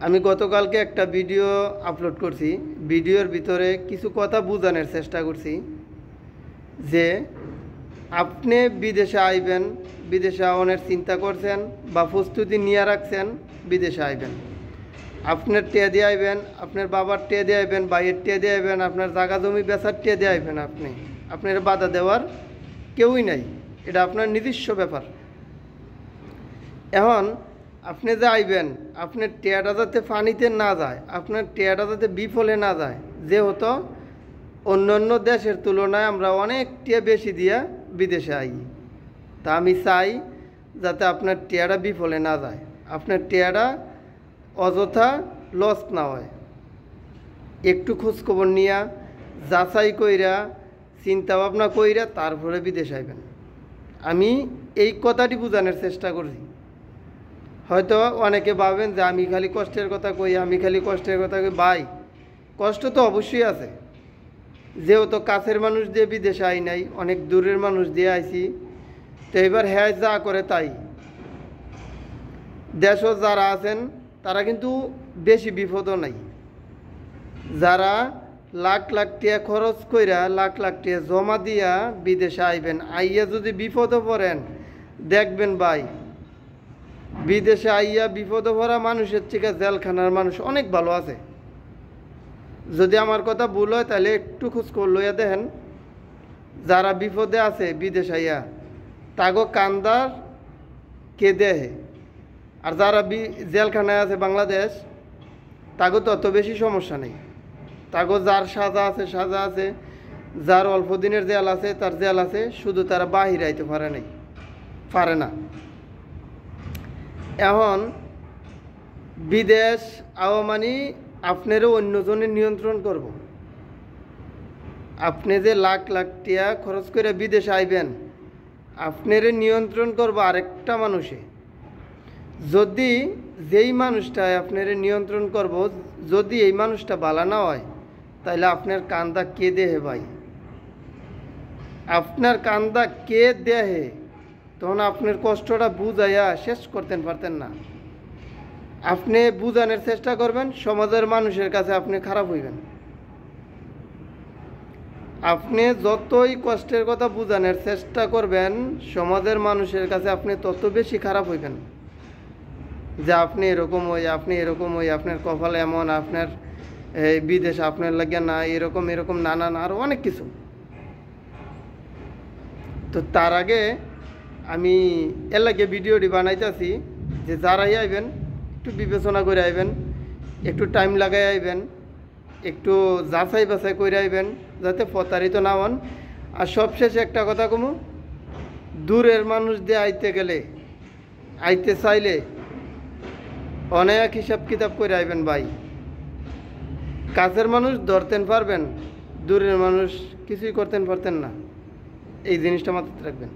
আমি গতকালকে একটা ভিডিও আপলোড করছি। ভিডিওর ভিতরে কিছু কথা বোঝানোর চেষ্টা করছি যে আপনি বিদেশে আইবেন, বিদেশে আওয়ানোর চিন্তা করছেন বা প্রস্তুতি নিয়ে রাখছেন বিদেশে আইবেন। আপনার টিয়া দিয়ে আইবেন, আপনার বাবার টিয়া দিয়ে আইবেন, ভাইয়ের টিয়া দিয়ে আইবেন, আপনার জায়গা জমি বেচার টিয়া দিয়ে আইবেন। আপনার বাধা দেওয়ার কেউই নাই, এটা আপনার নিজস্ব ব্যাপার। এখন আপনি যে আইবেন, আপনার টিয়াটা যাতে পানিতে না যায়, আপনার টিয়াটা যাতে বিফলে না যায়, যেহেতু অন্য দেশের তুলনায় আমরা অনেক টিয়া বেশি দিয়া বিদেশে আই, তা আমি চাই যাতে আপনার টিয়াটা বিফলে না যায়, আপনার টিয়াটা অযথা লস না হয়। একটু খোঁজখবর নিয়া যাচাই কইরা চিন্তা ভাবনা কইরা তারপরে বিদেশ আইবেন। আমি এই কথাটি বোঝানোর চেষ্টা করছি। হয়তো অনেকে ভাবেন যে আমি খালি কষ্টের কথা কই, আমি খালি কষ্টের কথা কই। ভাই, কষ্ট তো অবশ্যই আছে, যেহেতু কাছের মানুষ দিয়ে বিদেশে আই নাই, অনেক দূরের মানুষ দিয়ে আইছি। তো এবার হ্যাঁ যা করে তাই। দেশও যারা আছেন তারা কিন্তু বেশি বিপদও নাই। যারা লাখ লাখ টাকা খরচ কইরা লাখ লাখ টাকা জমা দিয়া বিদেশে আইবেন, আইয়া যদি বিপদও পড়েন, দেখবেন ভাই বিদেশে আইয়া বিপদে পড়া মানুষের থেকে জেলখানার মানুষ অনেক ভালো আছে। যদি আমার কথা ভুল হয় তাহলে একটু খোঁজখবর লইয়া দেখেন, যারা বিপদে আছে বিদেশ আইয়া তাগো কান্দার কে দেহে, আর যারা জেলখানায় আছে বাংলাদেশ, তাগো তত বেশি সমস্যা নেই। তাগো যার সাজা আছে, যার অল্প দিনের জেল আছে তার জেল আছে, শুধু তারা বাহির আইতে পারে না। এখন বিদেশ আওয়া মানে আপনারও অন্যজনের নিয়ন্ত্রণ করব। আপনি যে লাখ লাখ টাকা খরচ করে বিদেশে আইবেন, আপনারে নিয়ন্ত্রণ করবো আরেকটা মানুষে। যদি যেই মানুষটা আপনারে নিয়ন্ত্রণ করব, যদি এই মানুষটা ভালো না হয়, তাহলে আপনার কান্দা কে দেহে ভাই? আপনার কান্দা কে দেহে? তখন আপনার কষ্টটা বুঝাইয়া শেষ করতে পারতেন না। আপনি বুঝানোর চেষ্টা করবেন, সমাজের মানুষের কাছে আপনি খারাপ হইবেন। আপনি যতই কষ্টের কথা বুঝানোর চেষ্টা করবেন, সমাজের মানুষের কাছে আপনি তত বেশি খারাপ হইবেন যে আপনি এরকম হই, আপনার কপাল এমন, আপনার এই বিদেশ আপনার লাগে না, এরকম নানা আরও অনেক কিছু। তো তার আগে আমি এর লাগে ভিডিওটি বানাইতেছি যে যারাই আইবেন একটু বিবেচনা করে আইবেন, একটু টাইম লাগাই আইবেন, একটু যাচাই বাছাই করে আইবেন, যাতে প্রতারিত না হন। আর সবশেষে একটা কথা কমু, দূরের মানুষ দিয়ে আইতে চাইলে অনেক হিসাব কিতাব করে আইবেন ভাই। কাছের মানুষ ধরতেন পারবেন, দূরের মানুষ কিছুই করতেন পারতেন না। এই জিনিসটা মাথায় রাখবেন।